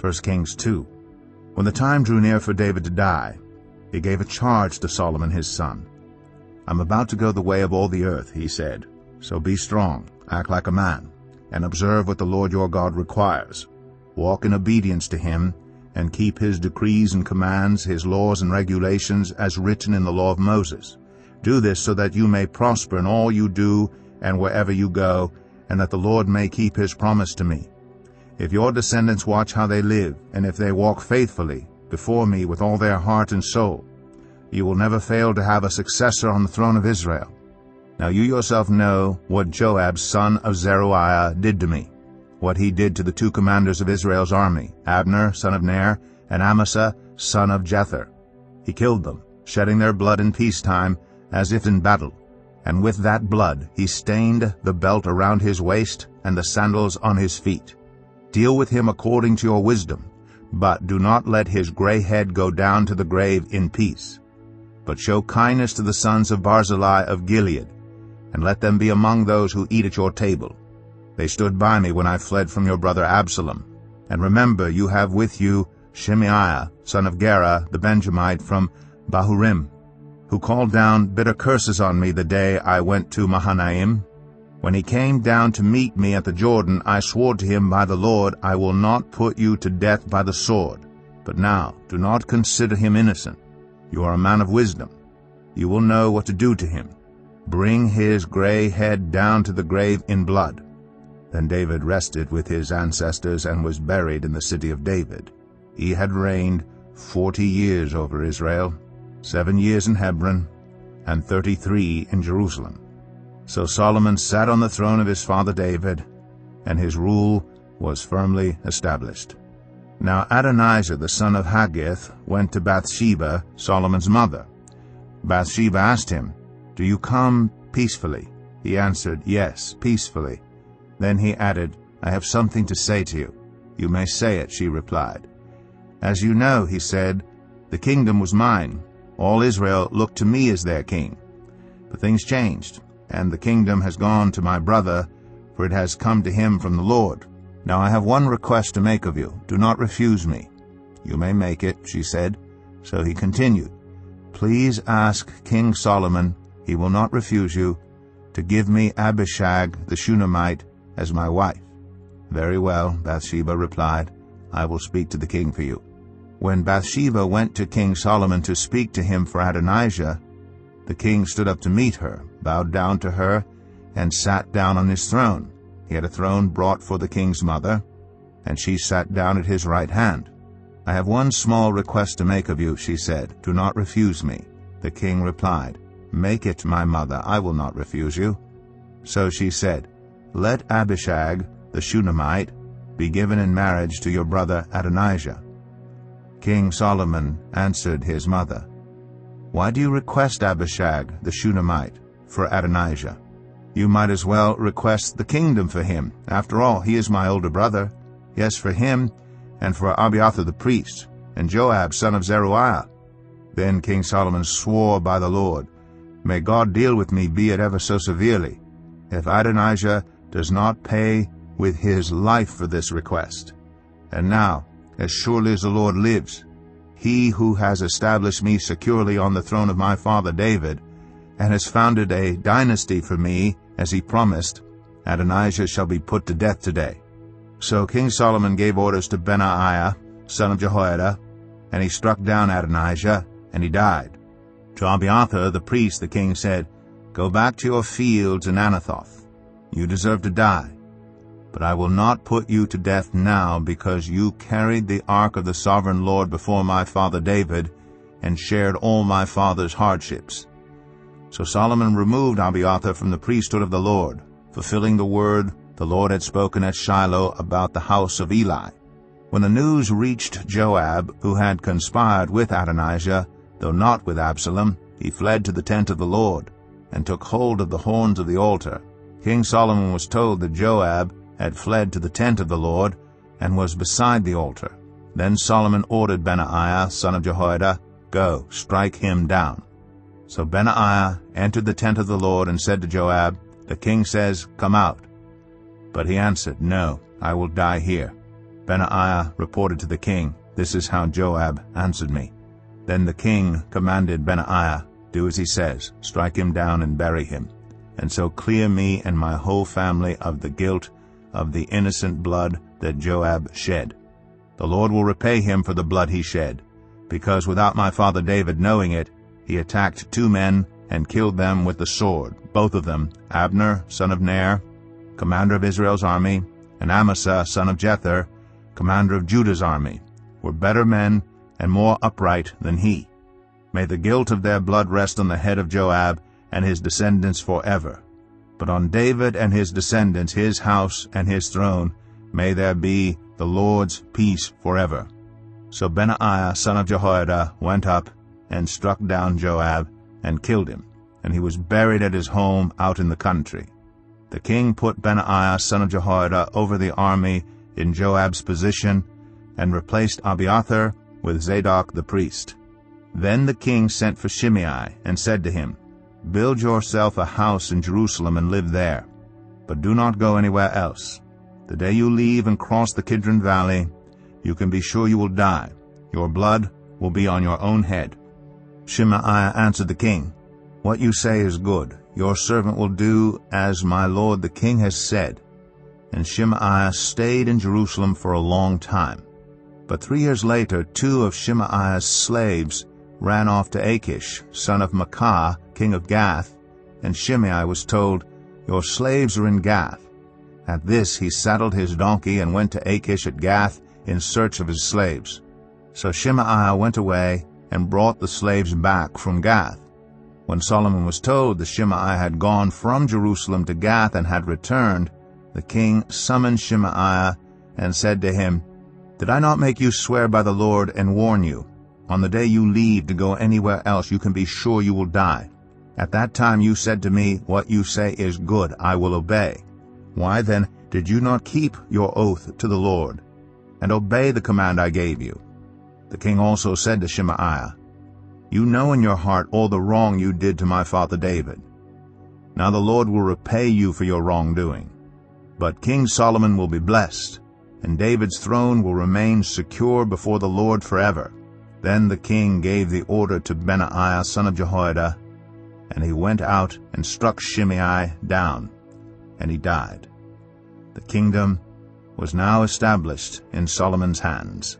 1 Kings 2. When the time drew near for David to die, he gave a charge to Solomon his son. "I'm about to go the way of all the earth," he said. "So be strong, act like a man, and observe what the Lord your God requires. Walk in obedience to him, and keep his decrees and commands, his laws and regulations, as written in the law of Moses. Do this so that you may prosper in all you do and wherever you go, and that the Lord may keep his promise to me. If your descendants watch how they live, and if they walk faithfully before me with all their heart and soul, you will never fail to have a successor on the throne of Israel. Now you yourself know what Joab son of Zeruiah did to me, what he did to the two commanders of Israel's army, Abner son of Ner, and Amasa son of Jether. He killed them, shedding their blood in peacetime, as if in battle. And with that blood he stained the belt around his waist and the sandals on his feet. Deal with him according to your wisdom, but do not let his gray head go down to the grave in peace. But show kindness to the sons of Barzillai of Gilead, and let them be among those who eat at your table. They stood by me when I fled from your brother Absalom. And remember, you have with you Shimei, son of Gera, the Benjamite from Bahurim, who called down bitter curses on me the day I went to Mahanaim. When he came down to meet me at the Jordan, I swore to him by the Lord, I will not put you to death by the sword. But now do not consider him innocent. You are a man of wisdom. You will know what to do to him. Bring his gray head down to the grave in blood." Then David rested with his ancestors and was buried in the city of David. He had reigned 40 years over Israel, 7 years in Hebron, and 33 in Jerusalem. So Solomon sat on the throne of his father David, and his rule was firmly established. Now Adonijah the son of Haggith went to Bathsheba, Solomon's mother. Bathsheba asked him, "Do you come peacefully?" He answered, "Yes, peacefully." Then he added, "I have something to say to you." "You may say it," she replied. "As you know," he said, "the kingdom was mine. All Israel looked to me as their king. But things changed, and the kingdom has gone to my brother, for it has come to him from the Lord. Now I have one request to make of you. Do not refuse me." "You may make it," she said. So he continued, "Please ask King Solomon, he will not refuse you, to give me Abishag the Shunammite as my wife." "Very well," Bathsheba replied, "I will speak to the king for you." When Bathsheba went to King Solomon to speak to him for Adonijah, the king stood up to meet her, bowed down to her, and sat down on his throne. He had a throne brought for the king's mother, and she sat down at his right hand. "I have one small request to make of you," she said. "Do not refuse me." The king replied, "Make it, my mother, I will not refuse you." So she said, "Let Abishag the Shunammite be given in marriage to your brother Adonijah." King Solomon answered his mother, "Why do you request Abishag the Shunammite for Adonijah? You might as well request the kingdom for him. After all, he is my older brother. Yes, for him, and for Abiathar the priest, and Joab son of Zeruiah." Then King Solomon swore by the Lord, "May God deal with me, be it ever so severely, if Adonijah does not pay with his life for this request. And now, as surely as the Lord lives, he who has established me securely on the throne of my father David, and has founded a dynasty for me, as he promised, Adonijah shall be put to death today." So King Solomon gave orders to Benaiah, son of Jehoiada, and he struck down Adonijah, and he died. To Abiathar the priest the king said, "Go back to your fields in Anathoth. You deserve to die. But I will not put you to death now, because you carried the ark of the sovereign Lord before my father David, and shared all my father's hardships." So Solomon removed Abiathar from the priesthood of the Lord, fulfilling the word the Lord had spoken at Shiloh about the house of Eli. When the news reached Joab, who had conspired with Adonijah, though not with Absalom, he fled to the tent of the Lord, and took hold of the horns of the altar. King Solomon was told that Joab had fled to the tent of the Lord, and was beside the altar. Then Solomon ordered Benaiah, son of Jehoiada, "Go, strike him down." So Benaiah entered the tent of the Lord and said to Joab, "The king says, 'Come out.' But he answered, 'No, I will die here.' Benaiah reported to the king, "This is how Joab answered me." Then the king commanded Benaiah, "Do as he says, strike him down and bury him, and so clear me and my whole family of the guilt of the innocent blood that Joab shed. The Lord will repay him for the blood he shed, because without my father David knowing it, he attacked 2 men and killed them with the sword, both of them, Abner, son of Ner, commander of Israel's army, and Amasa, son of Jether, commander of Judah's army, were better men and more upright than he. May the guilt of their blood rest on the head of Joab and his descendants forever. But on David and his descendants, his house and his throne, may there be the Lord's peace forever." So Benaiah, son of Jehoiada, went up and struck down Joab and killed him, and he was buried at his home out in the country. The king put Benaiah, son of Jehoiada, over the army in Joab's position, and replaced Abiathar with Zadok the priest. Then the king sent for Shimei and said to him, "Build yourself a house in Jerusalem and live there, but do not go anywhere else. The day you leave and cross the Kidron Valley, you can be sure you will die. Your blood will be on your own head." Shimei answered the king, "What you say is good. Your servant will do as my lord the king has said." And Shimei stayed in Jerusalem for a long time. But 3 years later 2 of Shimei's slaves ran off to Achish, son of Maacah, king of Gath, and Shimei was told, "Your slaves are in Gath." At this he saddled his donkey and went to Achish at Gath in search of his slaves. So Shimei went away and brought the slaves back from Gath. When Solomon was told that Shimei had gone from Jerusalem to Gath and had returned, the king summoned Shimei and said to him, "Did I not make you swear by the Lord and warn you? On the day you leave to go anywhere else, you can be sure you will die. At that time you said to me, 'What you say is good, I will obey.' Why then did you not keep your oath to the Lord, and obey the command I gave you?" The king also said to Shimei, "You know in your heart all the wrong you did to my father David. Now the Lord will repay you for your wrongdoing. But King Solomon will be blessed, and David's throne will remain secure before the Lord forever." Then the king gave the order to Benaiah, son of Jehoiada, and he went out and struck Shimei down, and he died. The kingdom was now established in Solomon's hands.